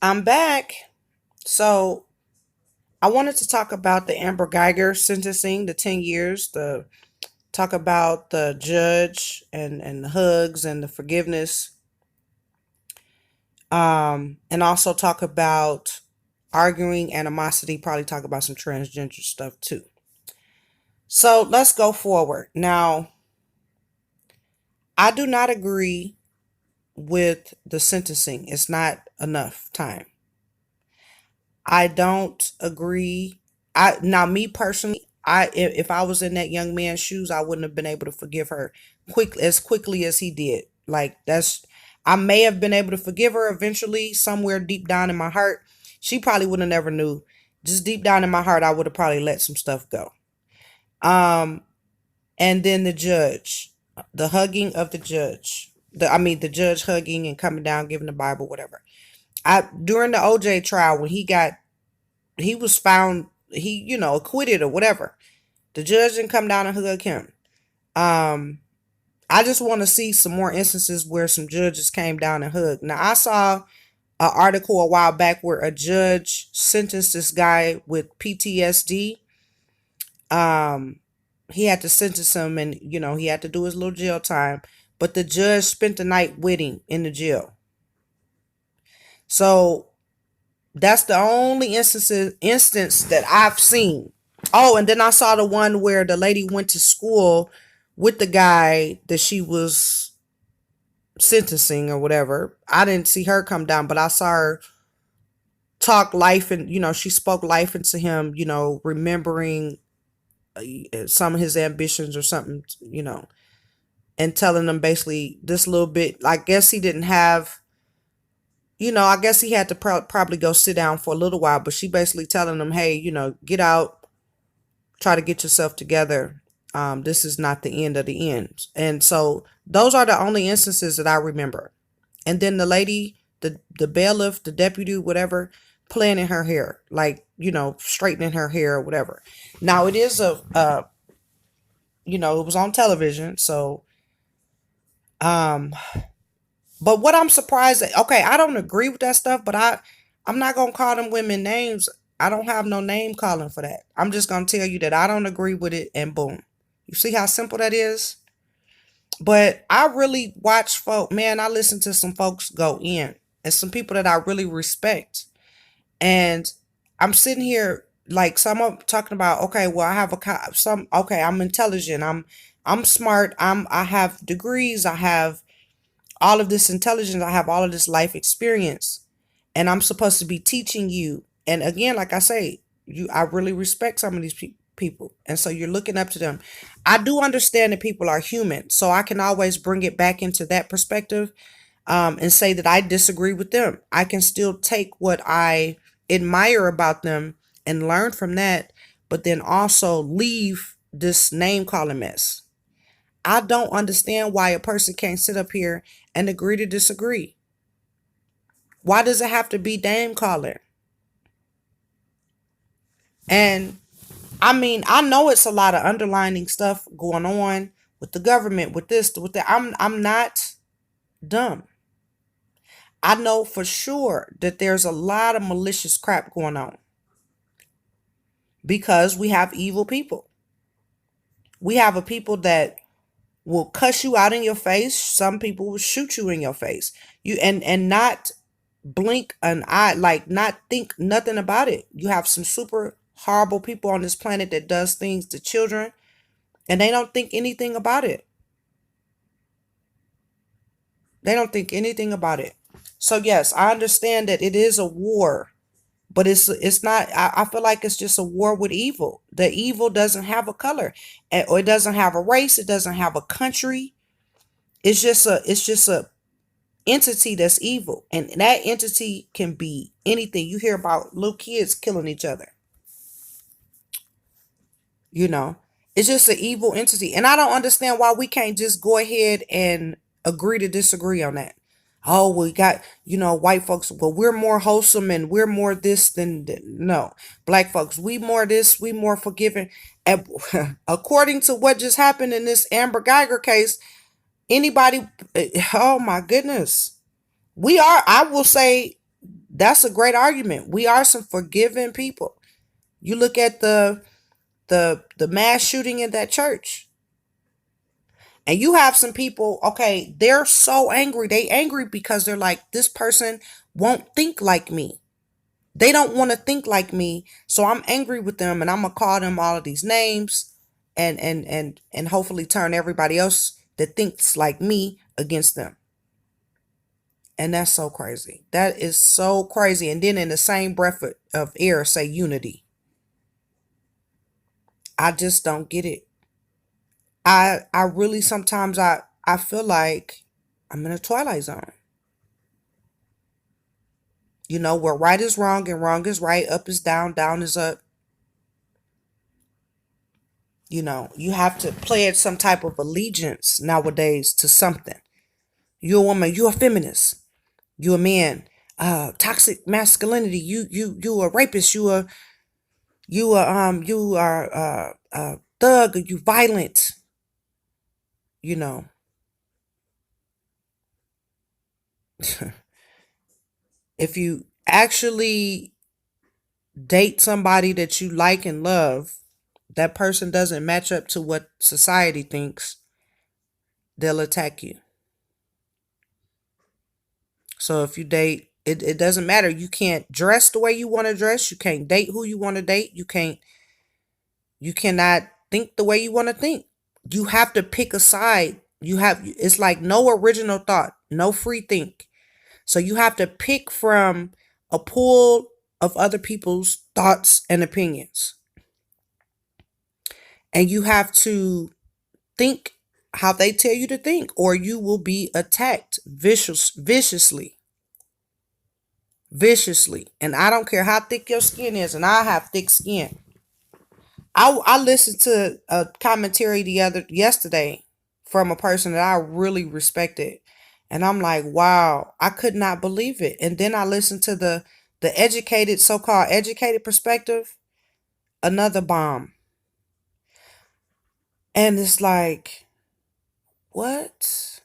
I'm back. So I wanted to talk about the Amber Geiger sentencing, the 10 years, the talk about the judge and the hugs and the forgiveness. And also talk about arguing animosity, probably talk about some transgender stuff too. So let's go forward. Now, I do not agree with the sentencing. It's not enough time. I don't agree. I now me personally, if I was in that young man's shoes, I wouldn't have been able to forgive her quickly as he did. Like that's I may have been able to forgive her eventually somewhere deep down in my heart. She probably would have never knew. Just deep down in my heart, I would have probably let some stuff go. Um and then the judge, the hugging of the judge. The judge hugging and coming down giving the Bible whatever. I during the OJ trial when he was found acquitted or whatever. The judge didn't come down and hug him. Um, I just want to see some more instances where some judges came down and hugged. Now I saw an article a while back where a judge sentenced this guy with PTSD. Um, he had to sentence him, and he had to do his little jail time. But the judge spent the night with him in the jail. So that's the only instance that I've seen. Oh, and then I saw the one where the lady went to school with the guy that she was sentencing or whatever. I didn't see her come down, but I saw her talk life and she spoke life into him, remembering some of his ambitions or something, and telling them basically this little bit. I guess he didn't have I guess he had to probably go sit down for a little while, but she basically telling him, hey, get out, try to get yourself together. This is not the end of the end. And so those are the only instances that I remember. And then the lady, the bailiff, the deputy, whatever, playing in her hair, like, straightening her hair or whatever. Now it is it was on television. So, um, but what I'm surprised at, okay, I don't agree with that stuff, but I'm not gonna call them women names. I don't have no name calling for that. I'm just gonna tell you that I don't agree with it, and boom. You see how simple that is? But I really watch folk, man, I listen to some folks go in and some people that I really respect. And I'm sitting here like some of talking about, okay, well, I have okay, I'm intelligent, I'm smart, I have degrees, I have all of this intelligence, I have all of this life experience, and I'm supposed to be teaching you. And again, like I say, I really respect some of these people, and so you're looking up to them. I do understand that people are human, so I can always bring it back into that perspective, and say that I disagree with them. I can still take what I admire about them and learn from that, but then also leave this name calling mess. I don't understand why a person can't sit up here and agree to disagree. Why does it have to be name calling? And I mean, I know it's a lot of underlining stuff going on with the government, with this, with that. I'm not dumb. I know for sure that there's a lot of malicious crap going on because we have evil people. We have a people that will cuss you out in your face. Some people will shoot you in your face. You and not blink an eye, like not think nothing about it. You have some super horrible people on this planet that does things to children and they don't think anything about it. They don't think anything about it. So yes, I understand that it is a war, but it's not. I feel like it's just a war with evil. The evil doesn't have a color, or it doesn't have a race. It doesn't have a country. It's just a entity that's evil, and that entity can be anything. You hear about little kids killing each other. You know, it's just an evil entity, and I don't understand why we can't just go ahead and agree to disagree on that. Oh, we got white folks. Well, we're more wholesome and we're more this than no. Black folks, we more this, we more forgiving. And according to what just happened in this Amber Geiger case, anybody, oh my goodness, we are. I will say That's a great argument. We are some forgiving people. You look at the mass shooting in that church, and you have some people, okay, they're so angry. They angry because they're like, this person won't think like me. They don't want to think like me, so I'm angry with them, and I'm gonna call them all of these names, and hopefully turn everybody else that thinks like me against them. And that's so crazy. That is so crazy. And then in the same breath of air, say unity. I just don't get it. I really sometimes I feel like I'm in a twilight zone. Where right is wrong and wrong is right, up is down, down is up. You have to pledge some type of allegiance nowadays to something. You're a woman, you're a feminist. You're a man. Toxic masculinity. You a rapist. You are thug. You violent. You know. If you actually date somebody that you like and love, that person doesn't match up to what society thinks, they'll attack you. So if you date, it doesn't matter. You can't dress the way you want to dress. You can't date who you want to date. You cannot think the way you want to think. You have to pick a side. It's like no original thought, no free think. So you have to pick from a pool of other people's thoughts and opinions. And you have to think how they tell you to think, or you will be attacked viciously. Viciously. And I don't care how thick your skin is, and I have thick skin. I listened to a commentary yesterday from a person that I really respected, and I'm like, wow, I could not believe it. And then I listened to the educated, so-called educated perspective, another bomb. And it's like, what?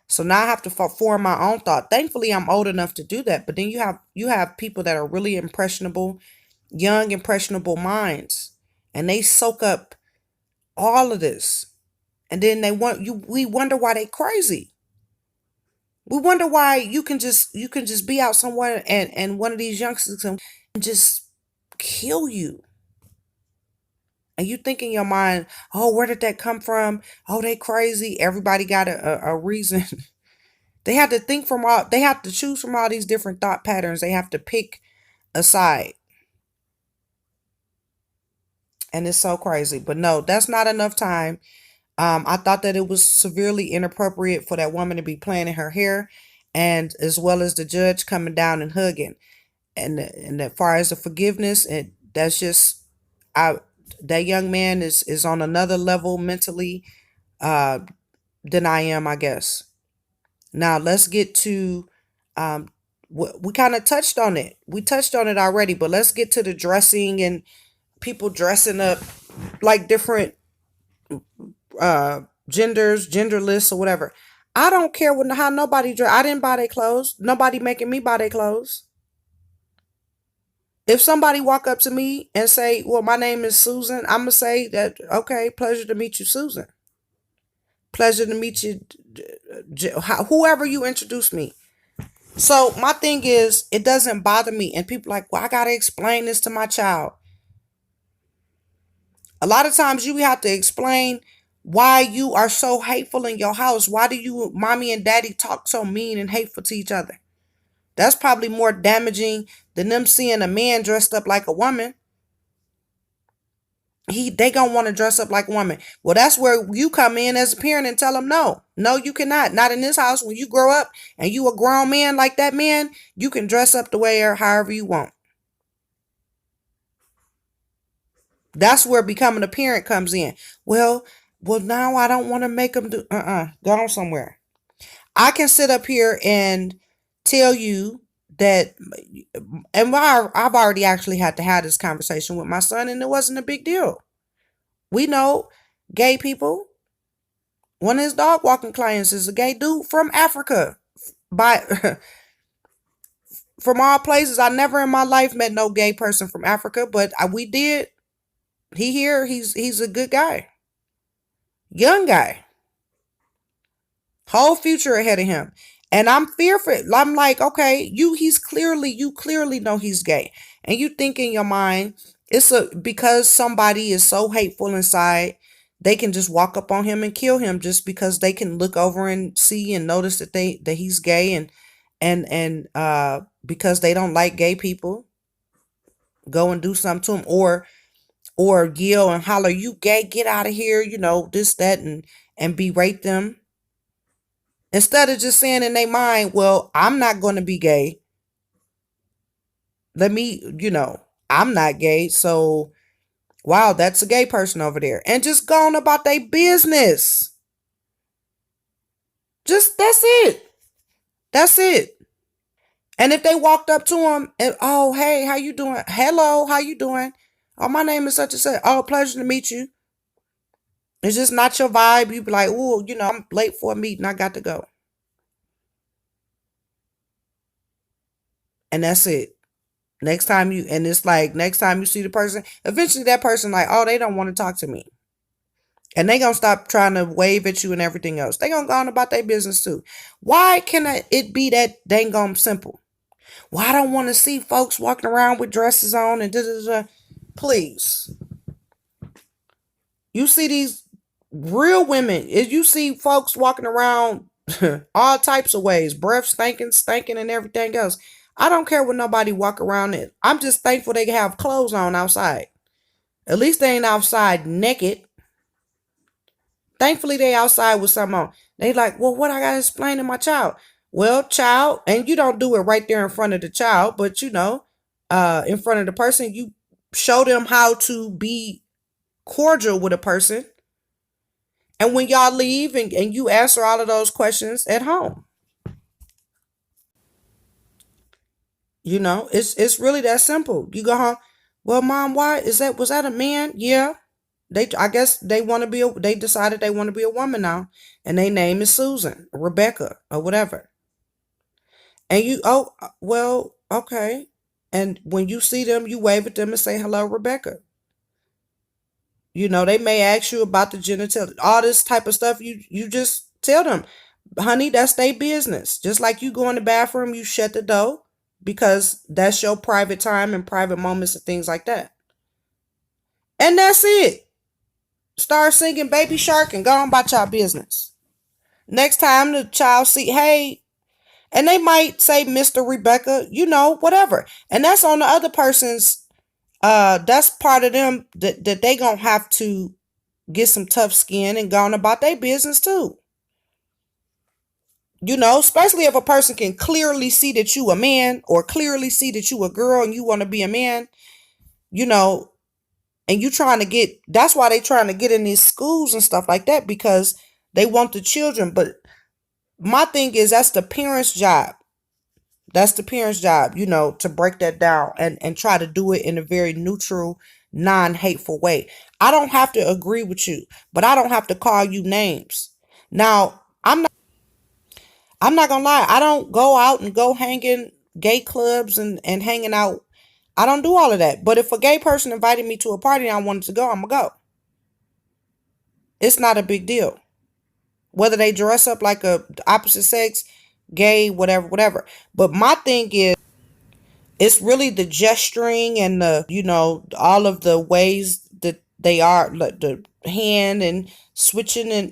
So now I have to form my own thought. Thankfully, I'm old enough to do that. But then you have people that are really impressionable, young impressionable minds, and they soak up all of this, and then we wonder why they crazy. We wonder why you can just be out somewhere, and one of these youngsters can just kill you. And you think in your mind, oh, where did that come from? Oh, they crazy. Everybody got a reason. They have to choose from all these different thought patterns. They have to pick a side. And it's so crazy. But no, that's not enough time. I thought that it was severely inappropriate for that woman to be playing in her hair, and as well as the judge coming down and hugging. And as far as the forgiveness, and that's just, I that young man is on another level mentally uh, than I am, I guess. Now let's get to we kind of touched on it. We touched on it already, but let's get to the dressing and people dressing up like different genders, genderless or whatever. I don't care how nobody dress. I didn't buy their clothes. Nobody making me buy their clothes. If somebody walk up to me and say, "Well, my name is Susan," I'm gonna say that, okay, pleasure to meet you, Susan. Pleasure to meet you, whoever you introduce me. So my thing is, it doesn't bother me. And people like, well, I gotta explain this to my child. A lot of times you have to explain why you are so hateful in your house. Why do you, mommy and daddy, talk so mean and hateful to each other? That's probably more damaging than them seeing a man dressed up like a woman. They gonna want to dress up like a woman. Well, that's where you come in as a parent and tell them no, you cannot. Not in this house. When you grow up and you a grown man like that man, you can dress up the way or however you want. That's where becoming a parent comes in. Well, now I don't want to make them do. Go on somewhere. I can sit up here and tell you that, and I've already actually had to have this conversation with my son, and it wasn't a big deal. We know gay people. One of his dog walking clients is a gay dude from Africa. by from all places. I never in my life met no gay person from Africa, but we did. He here. He's a good guy, young guy, whole future ahead of him. And I'm fearful. I'm like, okay, you clearly know he's gay, and you think in your mind it's a because somebody is so hateful inside. They can just walk up on him and kill him just because they can look over and see and notice that he's gay, and because they don't like gay people, go and do something to him, or yell and holler, "You gay, get out of here," this, that, and berate them. Instead of just saying in their mind, well, I'm not going to be gay. Let me, I'm not gay. So, wow, that's a gay person over there. And just going about their business. Just, that's it. That's it. And if they walked up to him and, oh, hey, how you doing? Hello, how you doing? Oh, my name is such and such. Oh, pleasure to meet you. It's just not your vibe. You be like, oh, I'm late for a meeting. I got to go. And that's it. It's like next time you see the person, eventually that person like, oh, they don't want to talk to me. And they gonna stop trying to wave at you and everything else. They gonna go on about their business too. Why can it be that dang on simple? Well, I don't want to see folks walking around with dresses on and da da da. Please. You see these real women, if you see folks walking around all types of ways, breath stinking and everything else. I don't care what nobody walk around in. I'm just thankful they have clothes on outside. At least they ain't outside naked. Thankfully they outside with something on. They like, well, what I gotta explain to my child? Well, child, and you don't do it right there in front of the child, but in front of the person, you show them how to be cordial with a person. And when y'all leave and you answer all of those questions at home. It's really that simple. You go home. Well, mom, why was that a man? Yeah. I guess they decided they want to be a woman now. And their name is Susan, Rebecca, or whatever. And well, okay. And when you see them, you wave at them and say, hello, Rebecca. They may ask you about the genitalia, all this type of stuff. You just tell them, honey, that's their business. Just like you go in the bathroom, you shut the door because that's your private time and private moments and things like that. And that's it. Start singing Baby Shark and go on about your business. Next time the child see, hey, and they might say Mr. Rebecca, whatever. And that's on the other person's, that's part of them that they gonna have to get some tough skin and go on about their business too. Especially if a person can clearly see that you a man or clearly see that you a girl and you want to be a man, and you trying to that's why they trying to get in these schools and stuff like that, because they want the children. But my thing is, that's the parents' job. That's the parents' job, to break that down and try to do it in a very neutral, non-hateful way. I don't have to agree with you, but I don't have to call you names. Now, I'm not gonna lie. I don't go out and go hang in gay clubs and hanging out. I don't do all of that. But if a gay person invited me to a party and I wanted to go, I'm gonna go. It's not a big deal. Whether they dress up like a opposite sex, gay, whatever, whatever. But my thing is, it's really the gesturing and all of the ways that they are, like the hand and switching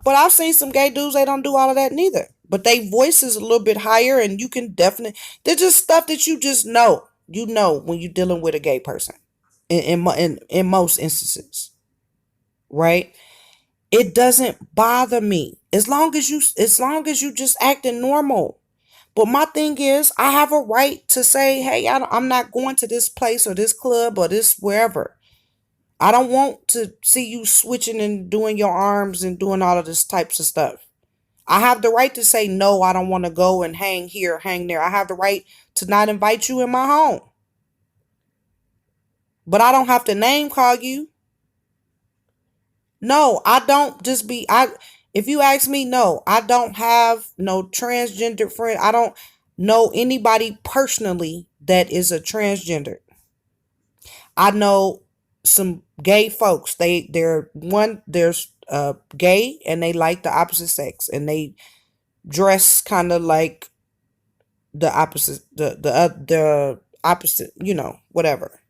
but I've seen some gay dudes, they don't do all of that neither, but they voice is a little bit higher, and you can definitely, they're just stuff that you just know when you're dealing with a gay person in most instances, right? It doesn't bother me as long as you just acting normal. But my thing is, I have a right to say, hey, I'm not going to this place or this club or this wherever. I don't want to see you switching and doing your arms and doing all of this types of stuff. I have the right to say, no, I don't want to go and hang here, hang there. I have the right to not invite you in my home. But I don't have to name call you. No, I don't just be, If you ask me, no, I don't have no transgender friend. I don't know anybody personally that is a transgender. I know some gay folks. There's gay and they like the opposite sex and they dress kind of like the opposite, whatever.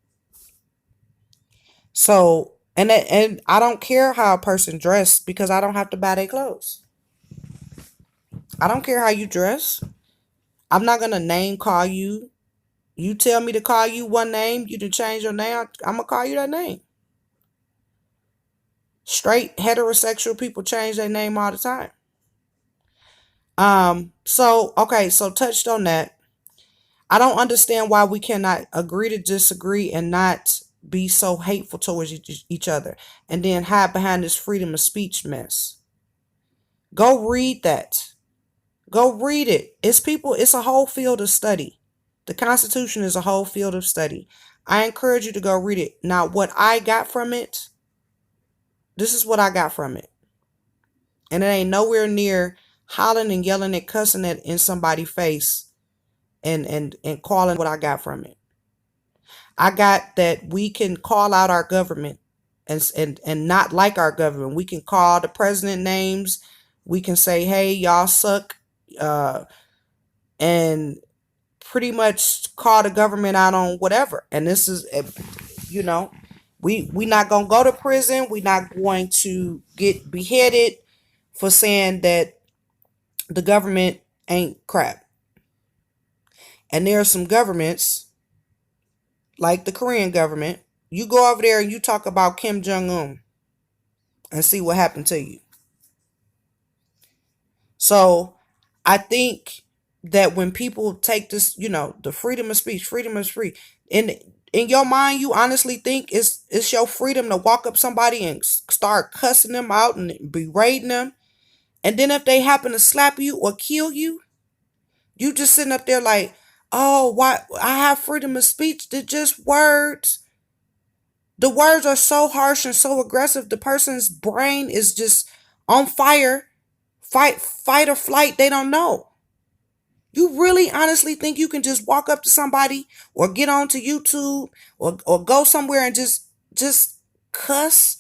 So and I don't care how a person dress because I don't have to buy their clothes. I don't care how you dress. I'm not gonna name call you. You tell me to call you one name, you to change your name, I'm gonna call you that name. Straight heterosexual people change their name all the time. So okay, so touched on that. I don't understand why we cannot agree to disagree and not be so hateful towards each other and then hide behind this freedom of speech mess. Go read that. Go read it. It's a whole field of study. The Constitution is a whole field of study. I encourage you to go read it. Now, what I got from it, this is what I got from it. And it ain't nowhere near hollering and yelling and cussing it in somebody's face and calling what I got from it. I got that we can call out our government and not like our government. We can call the president names. We can say, hey, y'all suck. And pretty much call the government out on whatever. And this is, you know, we not gonna go to prison. We not going to get beheaded for saying that the government ain't crap. And there are some governments like the Korean government. You go over there and you talk about Kim Jong Un and see what happened to you. So I think that when people take this, the freedom of speech, freedom of speech, in your mind, you honestly think it's your freedom to walk up somebody and start cussing them out and berating them, and then if they happen to slap you or kill you, you just sitting up there like, oh, why I have freedom of speech? They're just words. The words are so harsh and so aggressive. The person's brain is just on fire. Fight or flight. They don't know. You really honestly think you can just walk up to somebody or get onto YouTube or go somewhere and just cuss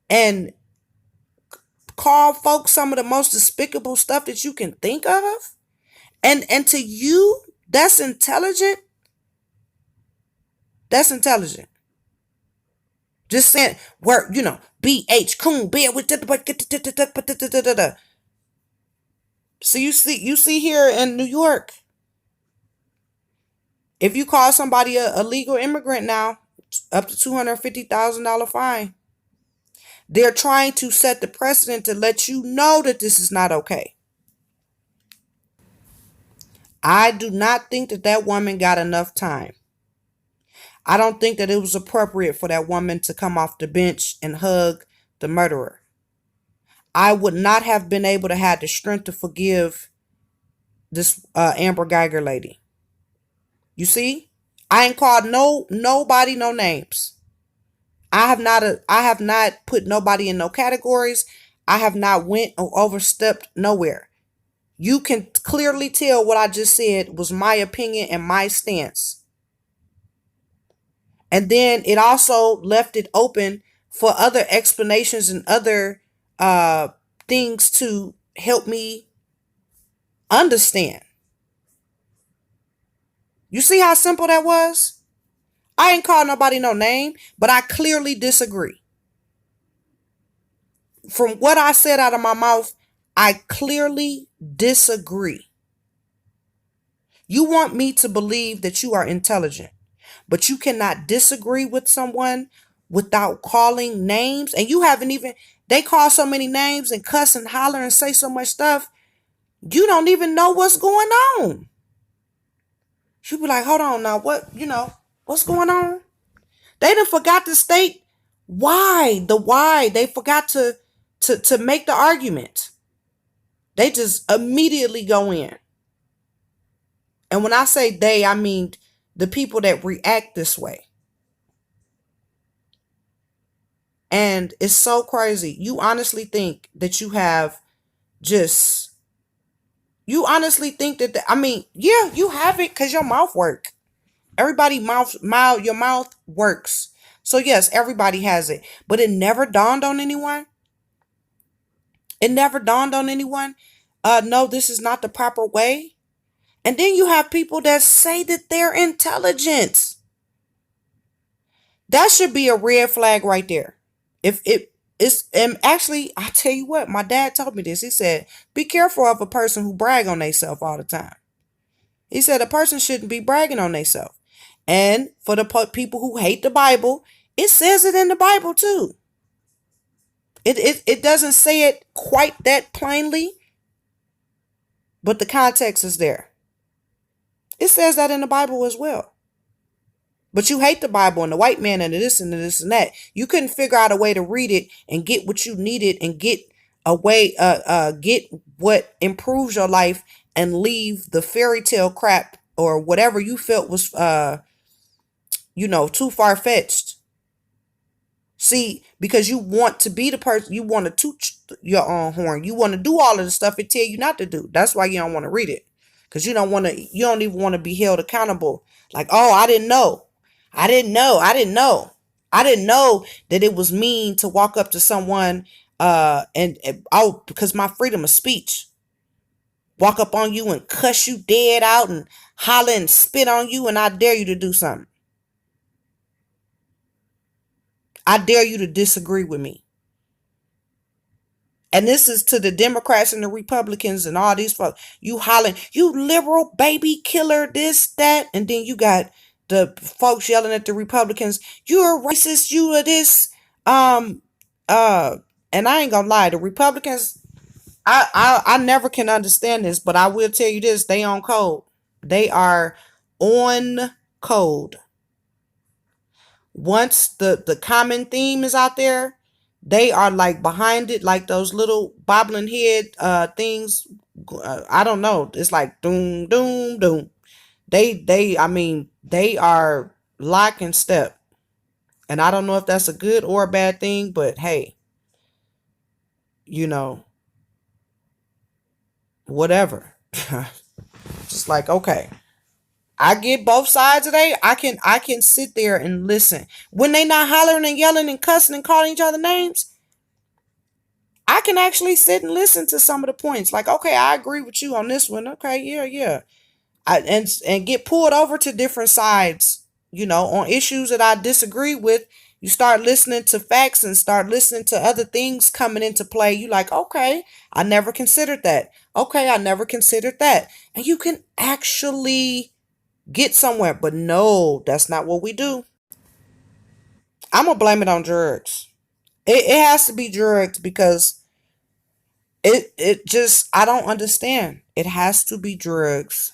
and call folks some of the most despicable stuff that you can think of? And to you, that's intelligent? That's intelligent. Just saying word, BH coon, be with so you see here in New York, if you call somebody a legal immigrant now, up to $250,000 fine. They're trying to set the precedent to let you know that this is not okay. I do not think that woman got enough time. I don't think that it was appropriate for that woman to come off the bench and hug the murderer. I would not have been able to have the strength to forgive this Amber Geiger lady. You see? I ain't called nobody no names. I have not put nobody in no categories. I have not went or overstepped nowhere. You can clearly tell what I just said was my opinion and my stance. And then it also left it open for other explanations and other things to help me understand. You see how simple that was? I ain't called nobody no name, but I clearly disagree. From what I said out of my mouth, I clearly disagree. You want me to believe that you are intelligent, but you cannot disagree with someone without calling names. And you haven't even, they call so many names and cuss and holler and say so much stuff. You don't even know what's going on. She'll be like, hold on now, what's going on? They done forgot to state why. They forgot to make the argument. They just immediately go in. And when I say they, I mean the people that react this way. And it's so crazy. You honestly think that you have just, you honestly think that, I mean, yeah, you have it because your mouth work. Everybody mouth, your mouth works. So yes, everybody has it. But it never dawned on anyone. It never dawned on anyone. No, this is not the proper way. And then you have people that say that they're intelligent. That should be a red flag right there. If it is, and actually, I tell you what, my dad told me this. He said, be careful of a person who brag on themselves all the time. He said a person shouldn't be bragging on themselves. And for the people who hate the Bible, it says it in the Bible too. It doesn't say it quite that plainly, but the context is there. It says that in the Bible as well. But you hate the Bible and the white man and this and this and that. You couldn't figure out a way to read it and get what you needed and get a way, get what improves your life and leave the fairy tale crap or whatever you felt was, too far fetched. See, because you want to be the person, you want to toot your own horn. You want to do all of the stuff it tell you not to do. That's why you don't want to read it. Because you don't even want to be held accountable. Like, oh, I didn't know. I didn't know. I didn't know. I didn't know that it was mean to walk up to someone and oh, because my freedom of speech. Walk up on you and cuss you dead out and holler and spit on you, and I dare you to do something. I dare you to disagree with me. And this is to the Democrats and the Republicans and all these folks. You hollering, you liberal baby killer, this, that. And then you got the folks yelling at the Republicans, you're a racist, you are this. And I ain't gonna lie, the Republicans, I never can understand this, but I will tell you this, they on code. They are on code. Once the common theme is out there, they are like behind it, like those little bobbling head things. I don't know. It's like doom, doom, doom. I mean, they are lock and step. And I don't know if that's a good or a bad thing, but hey, whatever. Just like, okay, I get both sides today. I can sit there and listen. When they not hollering and yelling and cussing and calling each other names, I can actually sit and listen to some of the points. Like, okay, I agree with you on this one. Okay, yeah, yeah. And get pulled over to different sides, on issues that I disagree with. You start listening to facts and start listening to other things coming into play. You like, okay, I never considered that. Okay, I never considered that. And you can actually get somewhere. But no, that's not what we do. I'm gonna blame it on drugs. It has to be drugs because it just, I don't understand. It has to be drugs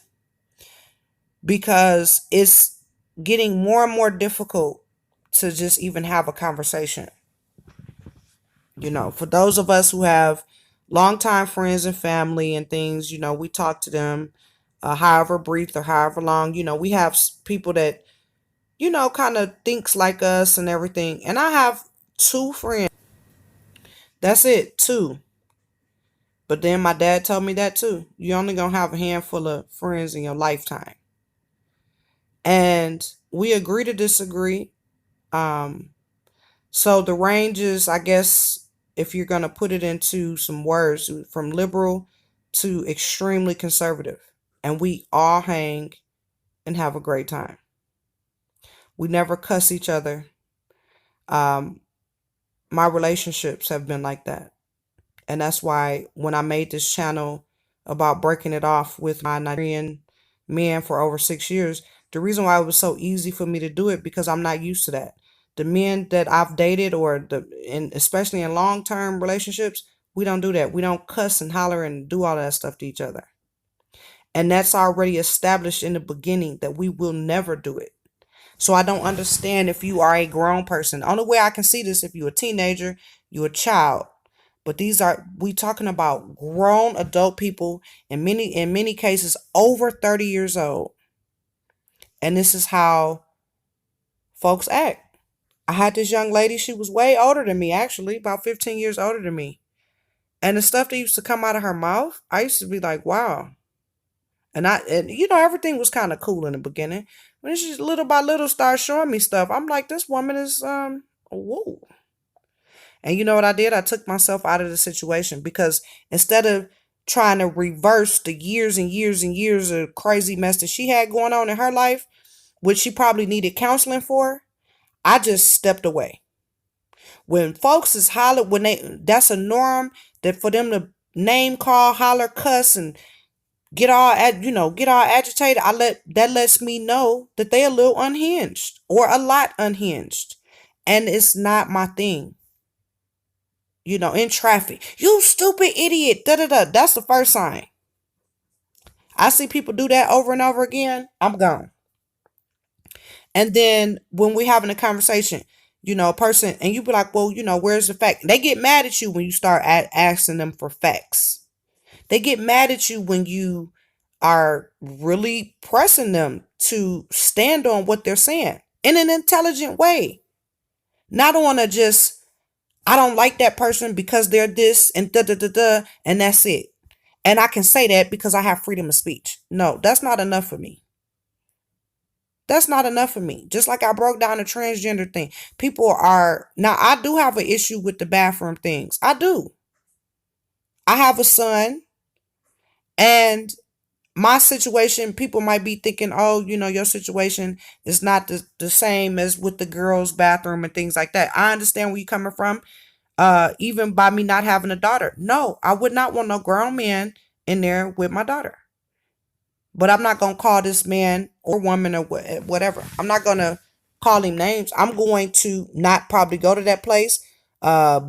because it's getting more and more difficult to just even have a conversation. For those of us who have longtime friends and family and things, we talk to them, however brief or however long. We have people that, kind of thinks like us and everything. And I have two friends. That's it, two. But then my dad told me that too. You only gonna have a handful of friends in your lifetime. And we agree to disagree. Um, so the range is, I guess, if you're gonna put it into some words, from liberal to extremely conservative. And we all hang and have a great time. We never cuss each other. Um, my relationships have been like that. And that's why when I made this channel about breaking it off with my Nigerian men for over 6 years, the reason why it was so easy for me to do it because I'm not used to that. The men that I've dated and especially in long-term relationships, we don't do that. We don't cuss and holler and do all that stuff to each other. And that's already established in the beginning that we will never do it. So I don't understand if you are a grown person. The only way I can see this, if you're a teenager, you're a child. But we talking about grown adult people, in many cases over 30 years old. And this is how folks act. I had this young lady, she was way older than me, actually, about 15 years older than me. And the stuff that used to come out of her mouth, I used to be like, wow. And you know, everything was kind of cool in the beginning. When she little by little started showing me stuff, I'm like, this woman is whoa. And you know what I did? I took myself out of the situation because instead of trying to reverse the years and years and years of crazy mess that she had going on in her life, which she probably needed counseling for, I just stepped away. When folks is holler, when that's a norm that for them to name call, holler, cuss, and get all agitated. That lets me know that they a little unhinged or a lot unhinged, and it's not my thing. You know, in traffic, you stupid idiot, da da da. That's the first sign. I see people do that over and over again. I'm gone. And then when we having a conversation, you know, a person, and you be like, well, you know, where's the fact? They get mad at you when you start asking them for facts. They get mad at you when you are really pressing them to stand on what they're saying in an intelligent way. Not on a just, I don't like that person because they're this and da da da da, and that's it. And I can say that because I have freedom of speech. No, that's not enough for me. That's not enough for me. Just like I broke down the transgender thing. People are, now I do have an issue with the bathroom things. I do. I have a son, and my situation, people might be thinking, oh, you know, your situation is not the same as with the girls' bathroom and things like that. I understand where you're coming from. Even by me not having a daughter. No, I would not want no grown man in there with my daughter. But I'm not going to call this man or woman or whatever. I'm not going to call him names. I'm going to not probably go to that place,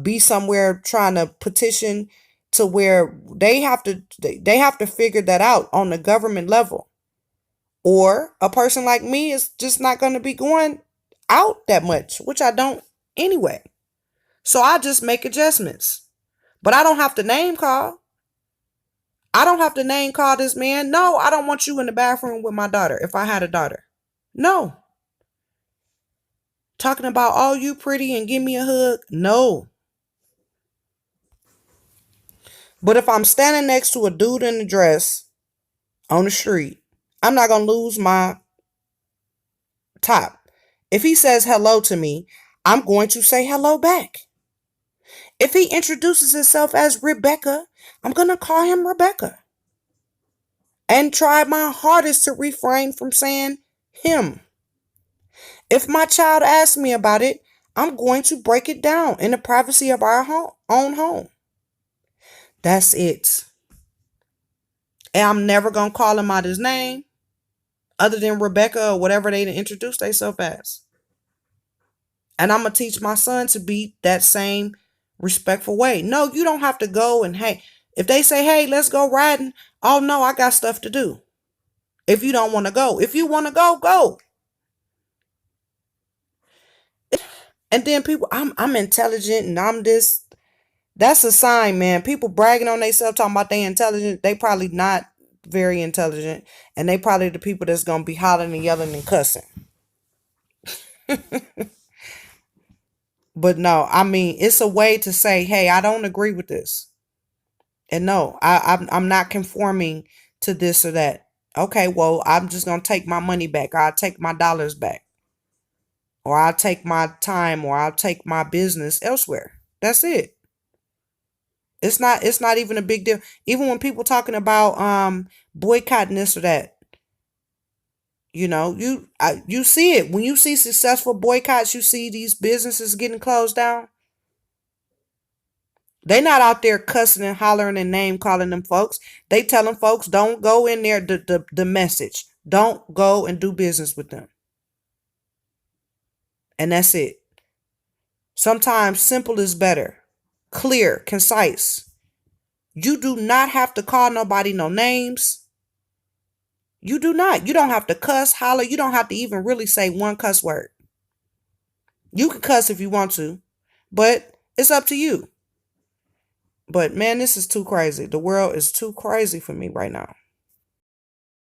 be somewhere trying to petition to where they have to figure that out on the government level. Or a person like me is just not going to be going out that much, which I don't anyway. So I just make adjustments. But I don't have to name call. I don't have to name call this man. No, I don't want you in the bathroom with my daughter if I had a daughter. No. Talking about, oh, you pretty and give me a hug. No. But if I'm standing next to a dude in a dress on the street, I'm not going to lose my top. If he says hello to me, I'm going to say hello back. If he introduces himself as Rebecca, I'm going to call him Rebecca. And try my hardest to refrain from saying him. If my child asks me about it, I'm going to break it down in the privacy of our own home. That's it. And I'm never going to call him out his name other than Rebecca or whatever they introduce themselves as. And I'm going to teach my son to be that same respectful way. No, you don't have to go and, hey, if they say, hey, let's go riding. Oh, no, I got stuff to do. If you don't want to go. If you want to go, go. And then people, I'm intelligent and I'm this. That's a sign, man. People bragging on themselves, talking about they intelligent. They probably not very intelligent. And they probably the people that's going to be hollering and yelling and cussing. But no, I mean, it's a way to say, hey, I don't agree with this. And no, I'm not conforming to this or that. Okay, well, I'm just going to take my money back. Or I'll take my dollars back. Or I'll take my time or I'll take my business elsewhere. That's it. It's not even a big deal. Even when people talking about boycotting this or that, you know, you see it. When you see successful boycotts, you see these businesses getting closed down. They not out there cussing and hollering and name calling them folks. They telling folks don't go in there, the message. Don't go and do business with them. And that's it. Sometimes simple is better. Clear, concise. You do not have to call nobody no names. You do not. You don't have to cuss, holler. You don't have to even really say one cuss word. You can cuss if you want to, but it's up to you. But man, this is too crazy. The world is too crazy for me right now.